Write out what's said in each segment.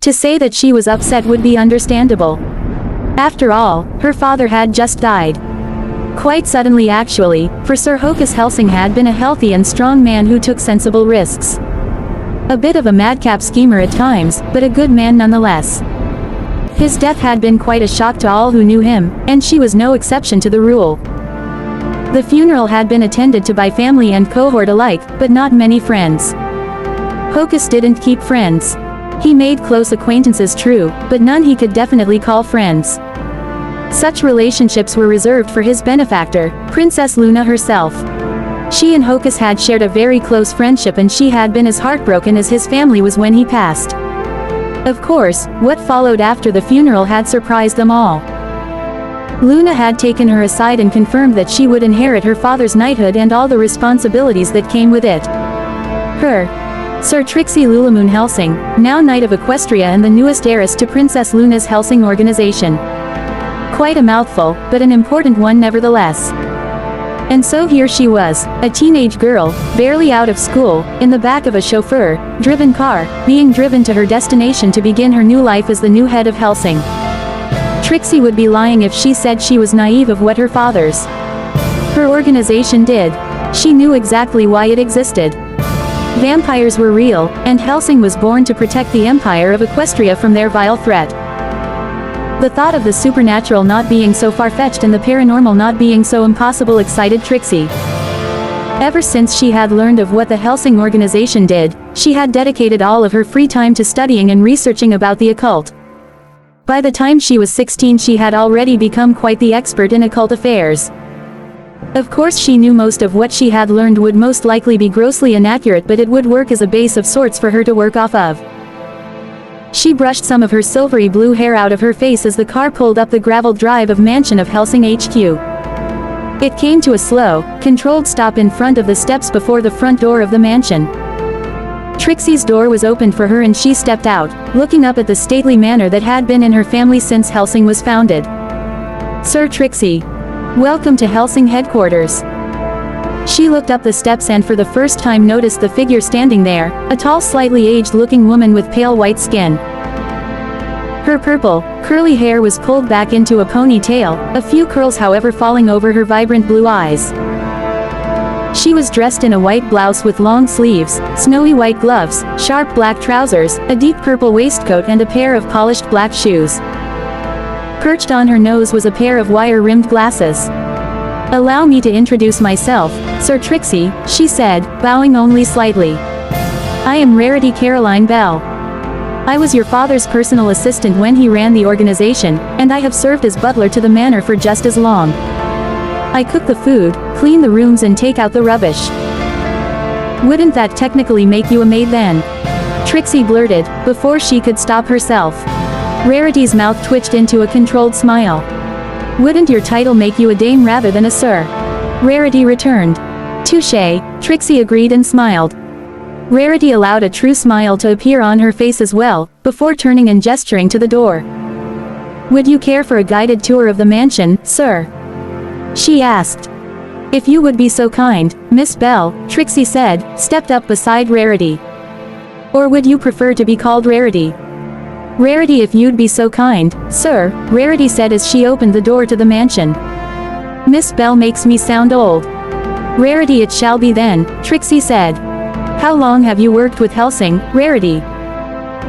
To say that she was upset would be understandable. After all, her father had just died. Quite suddenly actually, for Sir Hokus Hellsing had been a healthy and strong man who took sensible risks. A bit of a madcap schemer at times, but a good man nonetheless. His death had been quite a shock to all who knew him, and she was no exception to the rule. The funeral had been attended to by family and cohort alike, but not many friends. Hokus didn't keep friends. He made close acquaintances true, but none he could definitely call friends. Such relationships were reserved for his benefactor, Princess Luna herself. She and Hokus had shared a very close friendship, and she had been as heartbroken as his family was when he passed. Of course, what followed after the funeral had surprised them all. Luna had taken her aside and confirmed that she would inherit her father's knighthood and all the responsibilities that came with it. Sir Trixie Lulamoon Hellsing, now Knight of Equestria and the newest heiress to Princess Luna's Hellsing organization. Quite a mouthful, but an important one nevertheless. And so here she was, a teenage girl, barely out of school, in the back of a chauffeur-driven car, being driven to her destination to begin her new life as the new head of Hellsing. Trixie would be lying if she said she was naive of what her father's. Her organization did. She knew exactly why it existed. Vampires were real, and Hellsing was born to protect the Empire of Equestria from their vile threat. The thought of the supernatural not being so far-fetched and the paranormal not being so impossible excited Trixie. Ever since she had learned of what the Hellsing organization did, she had dedicated all of her free time to studying and researching about the occult. By the time she was 16 she had already become quite the expert in occult affairs. Of course she knew most of what she had learned would most likely be grossly inaccurate, but it would work as a base of sorts for her to work off of. She brushed some of her silvery blue hair out of her face as the car pulled up the graveled drive of mansion of Hellsing HQ. It came to a slow, controlled stop in front of the steps before the front door of the mansion. Trixie's door was opened for her and she stepped out, looking up at the stately manor that had been in her family since Hellsing was founded. Sir Trixie. Welcome to Hellsing headquarters. She looked up the steps and for the first time noticed the figure standing there, a tall slightly aged-looking woman with pale white skin. Her purple, curly hair was pulled back into a ponytail, a few curls however falling over her vibrant blue eyes. She was dressed in a white blouse with long sleeves, snowy white gloves, sharp black trousers, a deep purple waistcoat and a pair of polished black shoes. Perched on her nose was a pair of wire-rimmed glasses. "Allow me to introduce myself, Sir Trixie," she said, bowing only slightly. "I am Rarity Caroline Bell. I was your father's personal assistant when he ran the organization, and I have served as butler to the manor for just as long. I cook the food, clean the rooms and take out the rubbish." "Wouldn't that technically make you a maid then?" Trixie blurted, before she could stop herself. Rarity's mouth twitched into a controlled smile. "Wouldn't your title make you a dame rather than a sir?" Rarity returned. "Touché," Trixie agreed and smiled. Rarity allowed a true smile to appear on her face as well, before turning and gesturing to the door. "Would you care for a guided tour of the mansion, sir?" she asked. "If you would be so kind, Miss Bell," Trixie said, stepped up beside Rarity. "Or would you prefer to be called Rarity?" "Rarity if you'd be so kind, sir," Rarity said as she opened the door to the mansion. "Miss Bell makes me sound old." "Rarity it shall be then," Trixie said. "How long have you worked with Hellsing, Rarity?"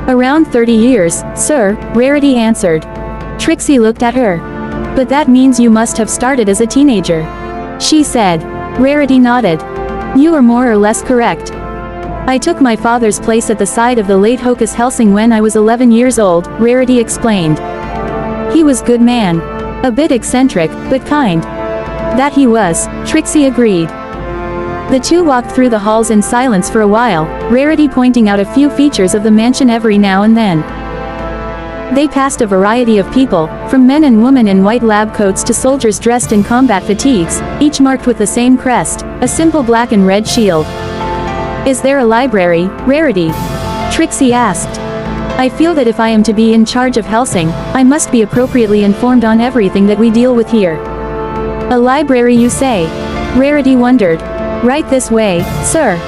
"Around 30 years, sir," Rarity answered. Trixie looked at her. "But that means you must have started as a teenager," she said. Rarity nodded. "You are more or less correct. I took my father's place at the side of the late Hokus Hellsing when I was 11 years old," Rarity explained. "He was good man. A bit eccentric, but kind." "That he was," Trixie agreed. The two walked through the halls in silence for a while, Rarity pointing out a few features of the mansion every now and then. They passed a variety of people, from men and women in white lab coats to soldiers dressed in combat fatigues, each marked with the same crest, a simple black and red shield. "Is there a library, Rarity?" Trixie asked. "I feel that if I am to be in charge of Hellsing, I must be appropriately informed on everything that we deal with here." "A library you say?" Rarity wondered. "Right this way, sir."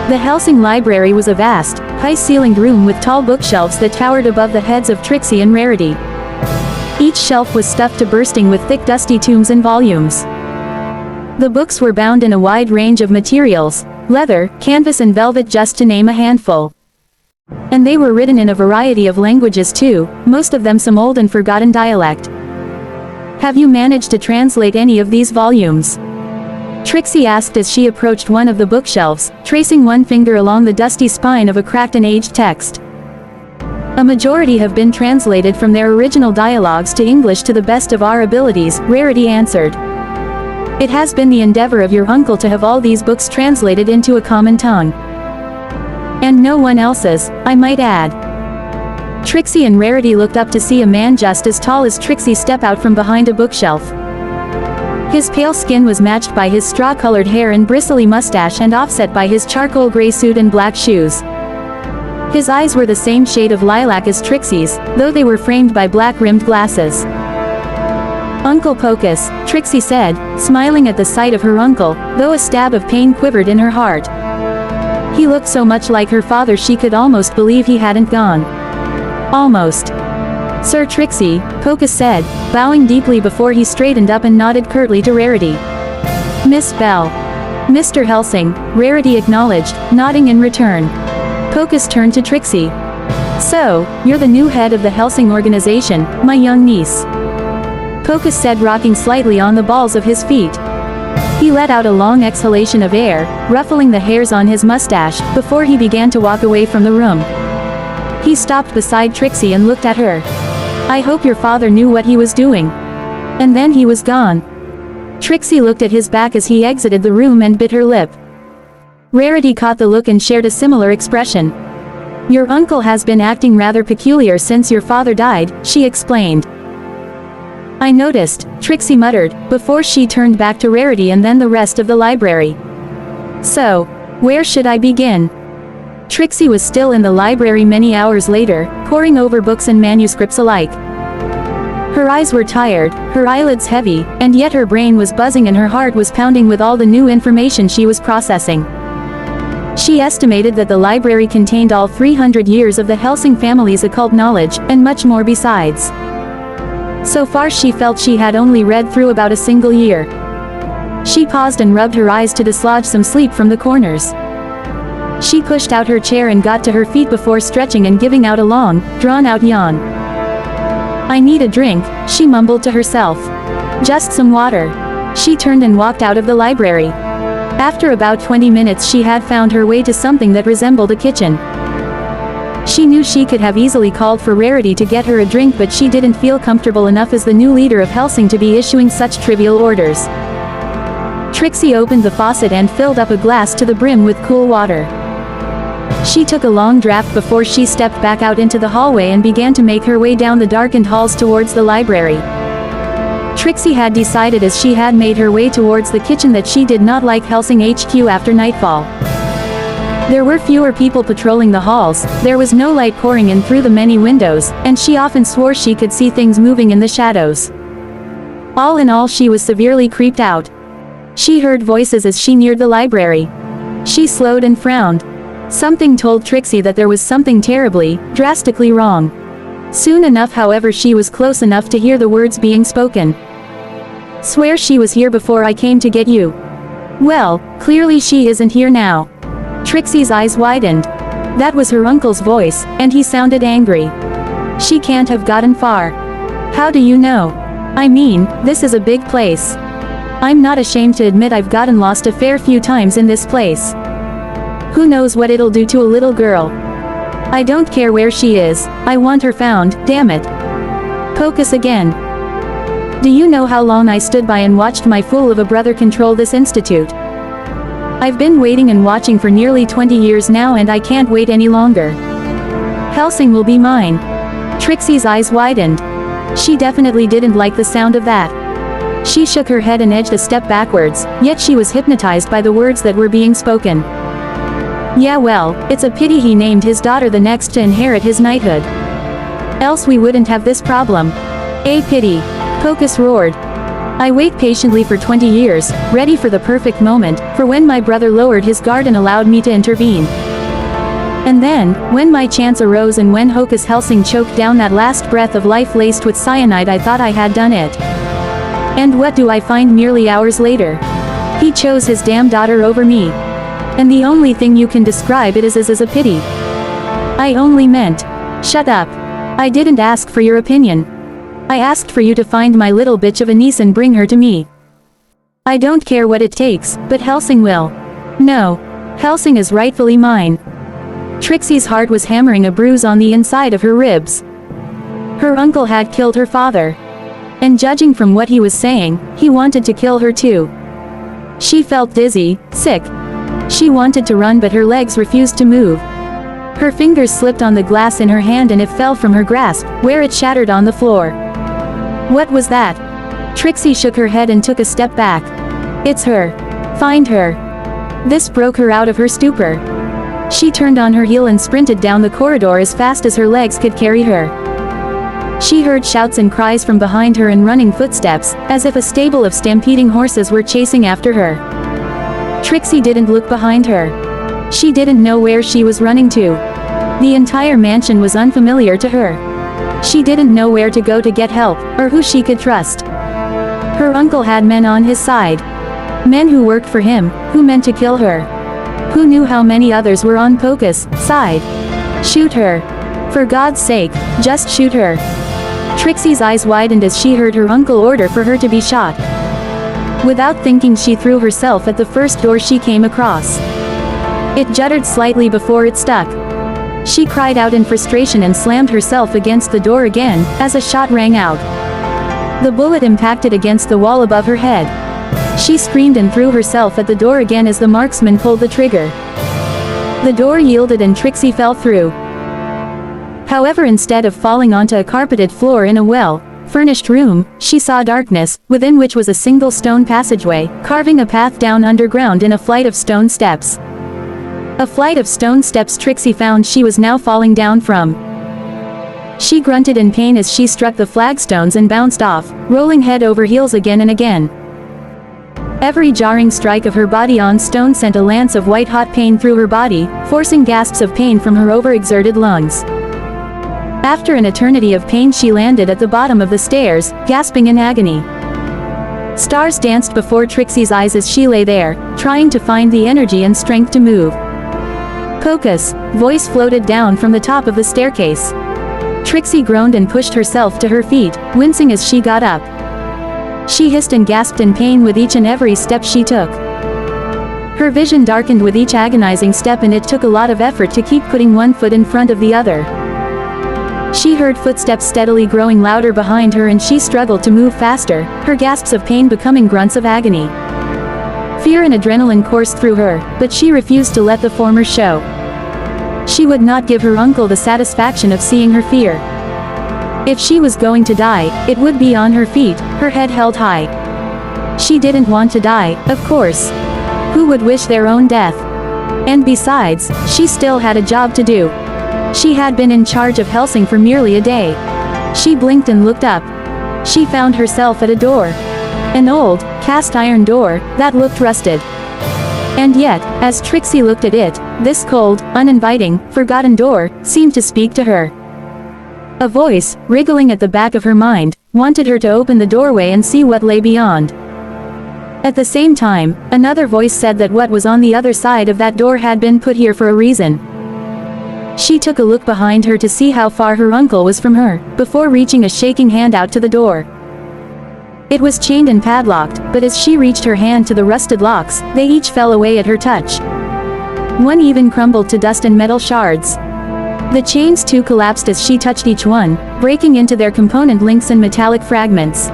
The Hellsing library was a vast, high-ceilinged room with tall bookshelves that towered above the heads of Trixie and Rarity. Each shelf was stuffed to bursting with thick dusty tomes and volumes. The books were bound in a wide range of materials, leather, canvas and velvet just to name a handful. And they were written in a variety of languages too, most of them some old and forgotten dialect. "Have you managed to translate any of these volumes?" Trixie asked as she approached one of the bookshelves, tracing one finger along the dusty spine of a cracked and aged text. "A majority have been translated from their original dialogues to English to the best of our abilities," Rarity answered. "It has been the endeavor of your uncle to have all these books translated into a common tongue. And no one else's, I might add." Trixie and Rarity looked up to see a man just as tall as Trixie step out from behind a bookshelf. His pale skin was matched by his straw-colored hair and bristly mustache and offset by his charcoal gray suit and black shoes. His eyes were the same shade of lilac as Trixie's, though they were framed by black-rimmed glasses. "Uncle Pocus," Trixie said, smiling at the sight of her uncle, though a stab of pain quivered in her heart. He looked so much like her father she could almost believe he hadn't gone. Almost. "Sir Trixie," Pocus said, bowing deeply before he straightened up and nodded curtly to Rarity. "Miss Bell." "Mr. Hellsing," Rarity acknowledged, nodding in return. Pocus turned to Trixie. "So, you're the new head of the Hellsing organization, my young niece," Pocus said, rocking slightly on the balls of his feet. He let out a long exhalation of air, ruffling the hairs on his mustache, before he began to walk away from the room. He stopped beside Trixie and looked at her. "I hope your father knew what he was doing." And then he was gone. Trixie looked at his back as he exited the room and bit her lip. Rarity caught the look and shared a similar expression. "Your uncle has been acting rather peculiar since your father died," she explained. "I noticed," Trixie muttered, before she turned back to Rarity and then the rest of the library. "So, where should I begin?" Trixie was still in the library many hours later, poring over books and manuscripts alike. Her eyes were tired, her eyelids heavy, and yet her brain was buzzing and her heart was pounding with all the new information she was processing. She estimated that the library contained all 300 years of the Hellsing family's occult knowledge, and much more besides. So far she felt she had only read through about a single year. She paused and rubbed her eyes to dislodge some sleep from the corners. She pushed out her chair and got to her feet before stretching and giving out a long, drawn-out yawn. "I need a drink," she mumbled to herself. "Just some water." She turned and walked out of the library. After about 20 minutes she had found her way to something that resembled a kitchen. She knew she could have easily called for Rarity to get her a drink, but she didn't feel comfortable enough as the new leader of Hellsing to be issuing such trivial orders. Trixie opened the faucet and filled up a glass to the brim with cool water. She took a long draft before she stepped back out into the hallway and began to make her way down the darkened halls towards the library. Trixie had decided as she had made her way towards the kitchen that she did not like Hellsing HQ after nightfall. There were fewer people patrolling the halls, there was no light pouring in through the many windows, and she often swore she could see things moving in the shadows. All in all, she was severely creeped out. She heard voices as she neared the library. She slowed and frowned. Something told Trixie that there was something terribly, drastically wrong. Soon enough, however, she was close enough to hear the words being spoken. "Swear she was here before I came to get you." Well, clearly she isn't here now. Trixie's eyes widened. That was her uncle's voice, and he sounded angry. She can't have gotten far. "How do you know?" "I mean, this is a big place. I'm not ashamed to admit I've gotten lost a fair few times in this place. Who knows what it'll do to a little girl? I don't care where she is, I want her found, damn it." Pocus again. "Do you know how long I stood by and watched my fool of a brother control this institute? I've been waiting and watching for nearly 20 years now, and I can't wait any longer. Hellsing will be mine." Trixie's eyes widened. She definitely didn't like the sound of that. She shook her head and edged a step backwards, yet she was hypnotized by the words that were being spoken. "Yeah, well, it's a pity he named his daughter the next to inherit his knighthood. Else we wouldn't have this problem." "A pity," Pocus roared. "I wait patiently for 20 years, ready for the perfect moment, for when my brother lowered his guard and allowed me to intervene. And then, when my chance arose and when Hocus Hellsing choked down that last breath of life laced with cyanide, I thought I had done it. And what do I find merely hours later? He chose his damn daughter over me. And the only thing you can describe it as a pity. I only meant. Shut up. I didn't ask for your opinion. I asked for you to find my little bitch of a niece and bring her to me. I don't care what it takes, but Hellsing will. No. Hellsing is rightfully mine. Trixie's heart was hammering a bruise on the inside of her ribs. Her uncle had killed her father. And judging from what he was saying, he wanted to kill her too. She felt dizzy, sick. She wanted to run but her legs refused to move. Her fingers slipped on the glass in her hand and it fell from her grasp, where it shattered on the floor. What was that? Trixie shook her head and took a step back. It's her. Find her. This broke her out of her stupor. She turned on her heel and sprinted down the corridor as fast as her legs could carry her. She heard shouts and cries from behind her and running footsteps, as if a stable of stampeding horses were chasing after her. Trixie didn't look behind her. She didn't know where she was running to. The entire mansion was unfamiliar to her. She didn't know where to go to get help, or who she could trust. Her uncle had men on his side. Men who worked for him, who meant to kill her. Who knew how many others were on Pocus' side. Shoot her. For God's sake, just shoot her. Trixie's eyes widened as she heard her uncle order for her to be shot. Without thinking, she threw herself at the first door she came across. It juddered slightly before it stuck. She cried out in frustration and slammed herself against the door again, as a shot rang out. The bullet impacted against the wall above her head. She screamed and threw herself at the door again as the marksman pulled the trigger. The door yielded and Trixie fell through. However, instead of falling onto a carpeted floor in a well-furnished room, she saw darkness, within which was a single stone passageway, carving a path down underground in a flight of stone steps. A flight of stone steps Trixie found she was now falling down from. She grunted in pain as she struck the flagstones and bounced off, rolling head over heels again and again. Every jarring strike of her body on stone sent a lance of white-hot pain through her body, forcing gasps of pain from her overexerted lungs. After an eternity of pain, she landed at the bottom of the stairs, gasping in agony. Stars danced before Trixie's eyes as she lay there, trying to find the energy and strength to move. Pocus, voice floated down from the top of the staircase. Trixie groaned and pushed herself to her feet, wincing as she got up. She hissed and gasped in pain with each and every step she took. Her vision darkened with each agonizing step, and it took a lot of effort to keep putting one foot in front of the other. She heard footsteps steadily growing louder behind her and she struggled to move faster, her gasps of pain becoming grunts of agony. Fear and adrenaline coursed through her, but she refused to let the former show. She would not give her uncle the satisfaction of seeing her fear. If she was going to die, it would be on her feet, her head held high. She didn't want to die, of course. Who would wish their own death? And besides, she still had a job to do. She had been in charge of Hellsing for merely a day. She blinked and looked up. She found herself at a door. An old, cast-iron door, that looked rusted. And yet, as Trixie looked at it, this cold, uninviting, forgotten door, seemed to speak to her. A voice, wriggling at the back of her mind, wanted her to open the doorway and see what lay beyond. At the same time, another voice said that what was on the other side of that door had been put here for a reason. She took a look behind her to see how far her uncle was from her, before reaching a shaking hand out to the door. It was chained and padlocked, but as she reached her hand to the rusted locks, they each fell away at her touch. One even crumbled to dust and metal shards. The chains too collapsed as she touched each one, breaking into their component links and metallic fragments.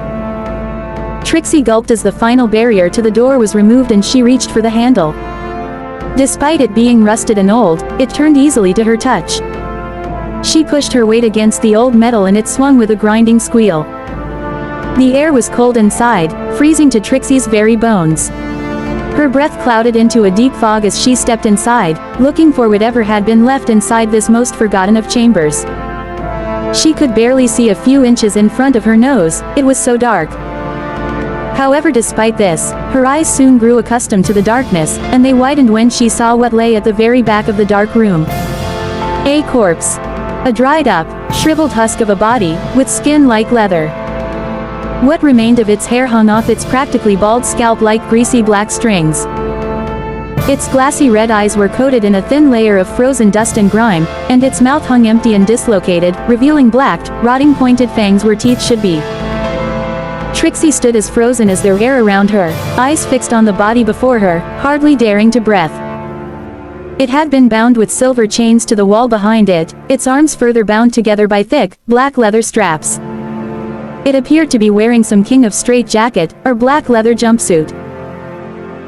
Trixie gulped as the final barrier to the door was removed and she reached for the handle. Despite it being rusted and old, it turned easily to her touch. She pushed her weight against the old metal and it swung with a grinding squeal. The air was cold inside, freezing to Trixie's very bones. Her breath clouded into a deep fog as she stepped inside, looking for whatever had been left inside this most forgotten of chambers. She could barely see a few inches in front of her nose, it was so dark. However, despite this, her eyes soon grew accustomed to the darkness, and they widened when she saw what lay at the very back of the dark room. A corpse. A dried up, shriveled husk of a body, with skin like leather. What remained of its hair hung off its practically bald scalp like greasy black strings. Its glassy red eyes were coated in a thin layer of frozen dust and grime, and its mouth hung empty and dislocated, revealing black, rotting pointed fangs where teeth should be. Trixie stood as frozen as their air around her, eyes fixed on the body before her, hardly daring to breathe. It had been bound with silver chains to the wall behind it, its arms further bound together by thick, black leather straps. It appeared to be wearing some king of straight jacket, or black leather jumpsuit.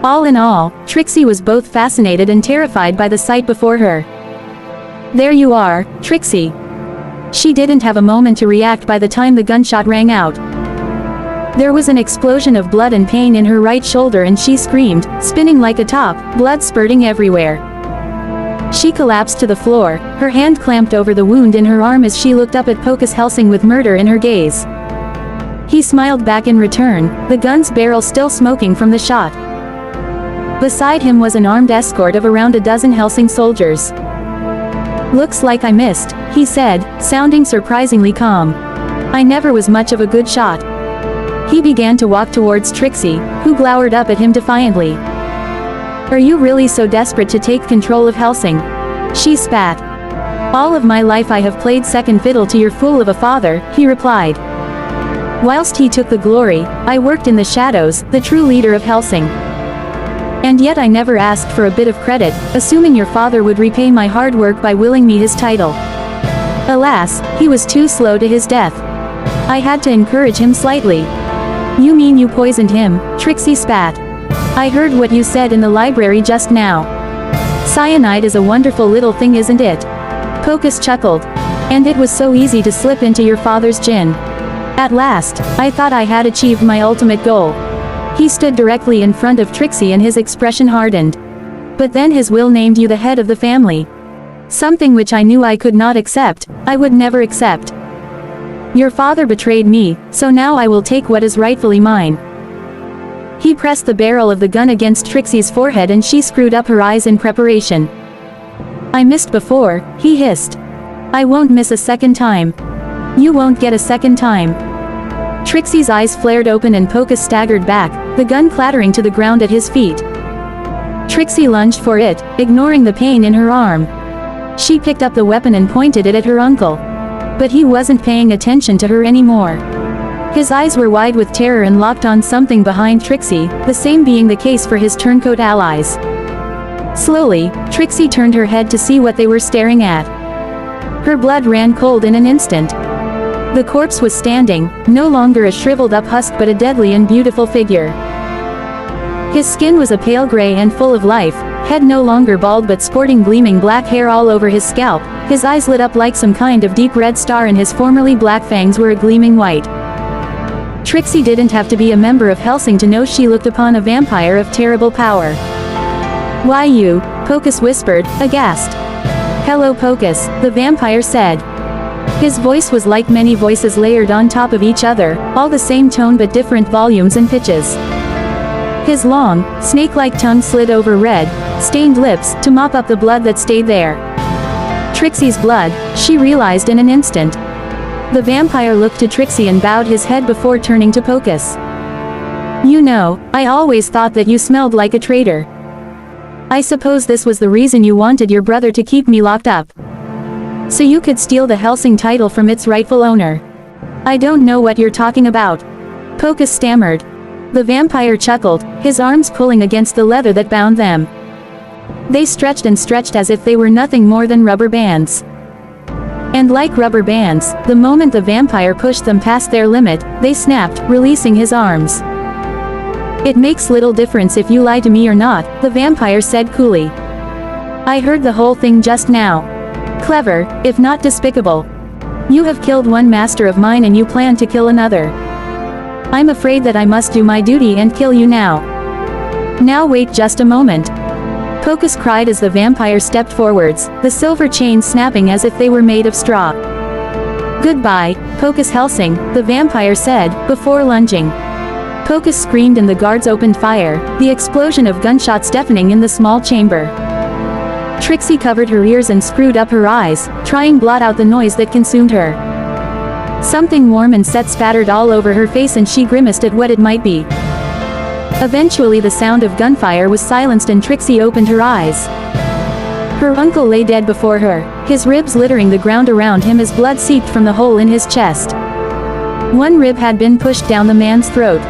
All in all, Trixie was both fascinated and terrified by the sight before her. There you are, Trixie. She didn't have a moment to react by the time the gunshot rang out. There was an explosion of blood and pain in her right shoulder and she screamed, spinning like a top, blood spurting everywhere. She collapsed to the floor, her hand clamped over the wound in her arm as she looked up at Pocus Hellsing with murder in her gaze. He smiled back in return, the gun's barrel still smoking from the shot. Beside him was an armed escort of around a dozen Hellsing soldiers. "Looks like I missed," he said, sounding surprisingly calm. "I never was much of a good shot." He began to walk towards Trixie, who glowered up at him defiantly. "Are you really so desperate to take control of Hellsing?" She spat. "All of my life I have played second fiddle to your fool of a father," he replied. "Whilst he took the glory, I worked in the shadows, the true leader of Hellsing. And yet I never asked for a bit of credit, assuming your father would repay my hard work by willing me his title. Alas, he was too slow to his death. I had to encourage him slightly." "You mean you poisoned him?" Trixie spat. "I heard what you said in the library just now. Cyanide is a wonderful little thing, isn't it?" Pocus chuckled. "And it was so easy to slip into your father's gin. At last, I thought I had achieved my ultimate goal." He stood directly in front of Trixie and his expression hardened. "But then his will named you the head of the family. Something which I knew I could not accept, I would never accept. Your father betrayed me, so now I will take what is rightfully mine." He pressed the barrel of the gun against Trixie's forehead and she screwed up her eyes in preparation. "I missed before," he hissed. "I won't miss a second time. You won't get a second time." Trixie's eyes flared open and Pocus staggered back, the gun clattering to the ground at his feet. Trixie lunged for it, ignoring the pain in her arm. She picked up the weapon and pointed it at her uncle. But he wasn't paying attention to her anymore. His eyes were wide with terror and locked on something behind Trixie, the same being the case for his turncoat allies. Slowly, Trixie turned her head to see what they were staring at. Her blood ran cold in an instant. The corpse was standing, no longer a shriveled-up husk but a deadly and beautiful figure. His skin was a pale gray and full of life, head no longer bald but sporting gleaming black hair all over his scalp, his eyes lit up like some kind of deep red star and his formerly black fangs were a gleaming white. Trixie didn't have to be a member of Hellsing to know she looked upon a vampire of terrible power. "Why you?" Pocus whispered, aghast. "Hello Pocus," the vampire said. His voice was like many voices layered on top of each other, all the same tone but different volumes and pitches. His long, snake-like tongue slid over red, stained lips, to mop up the blood that stayed there. Trixie's blood, she realized in an instant. The vampire looked to Trixie and bowed his head before turning to Pocus. "You know, I always thought that you smelled like a traitor. I suppose this was the reason you wanted your brother to keep me locked up. So you could steal the Hellsing title from its rightful owner." "I don't know what you're talking about," Pocus stammered. The vampire chuckled, his arms pulling against the leather that bound them. They stretched and stretched as if they were nothing more than rubber bands. And like rubber bands, the moment the vampire pushed them past their limit, they snapped, releasing his arms. "It makes little difference if you lie to me or not," the vampire said coolly. "I heard the whole thing just now. Clever, if not despicable. You have killed one master of mine and you plan to kill another. I'm afraid that I must do my duty and kill you now." "Now wait just a moment," Pocus cried as the vampire stepped forwards, the silver chains snapping as if they were made of straw. "Goodbye, Pocus Hellsing," the vampire said, before lunging. Pocus screamed and the guards opened fire, the explosion of gunshots deafening in the small chamber. Trixie covered her ears and screwed up her eyes, trying to blot out the noise that consumed her. Something warm and set spattered all over her face and she grimaced at what it might be. Eventually the sound of gunfire was silenced and Trixie opened her eyes. Her uncle lay dead before her, his ribs littering the ground around him as blood seeped from the hole in his chest. One rib had been pushed down the man's throat.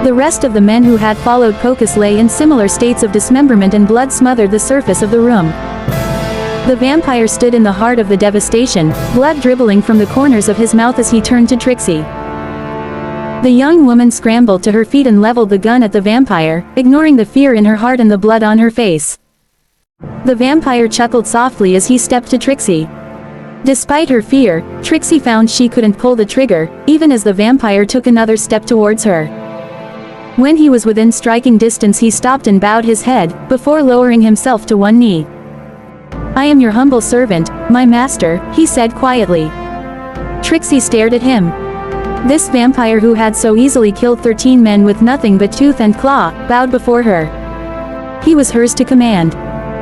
The rest of the men who had followed Pocus lay in similar states of dismemberment and blood smothered the surface of the room. The vampire stood in the heart of the devastation, blood dribbling from the corners of his mouth as he turned to Trixie. The young woman scrambled to her feet and leveled the gun at the vampire, ignoring the fear in her heart and the blood on her face. The vampire chuckled softly as he stepped to Trixie. Despite her fear, Trixie found she couldn't pull the trigger, even as the vampire took another step towards her. When he was within striking distance he stopped and bowed his head, before lowering himself to one knee. "I am your humble servant, my master," he said quietly. Trixie stared at him. This vampire who had so easily killed 13 men with nothing but tooth and claw, bowed before her. He was hers to command.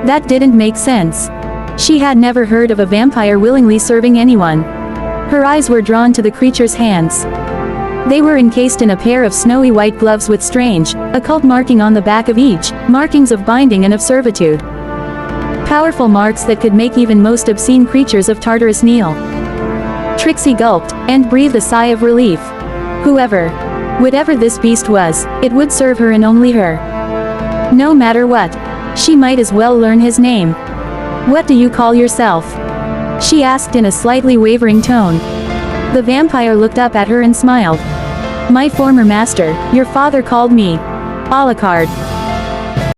That didn't make sense. She had never heard of a vampire willingly serving anyone. Her eyes were drawn to the creature's hands. They were encased in a pair of snowy white gloves with strange, occult marking on the back of each, markings of binding and of servitude. Powerful marks that could make even most obscene creatures of Tartarus kneel. Trixie gulped, and breathed a sigh of relief. Whatever this beast was, it would serve her and only her. No matter what. She might as well learn his name. "What do you call yourself?" she asked in a slightly wavering tone. The vampire looked up at her and smiled. "My former master, your father called me Alucard."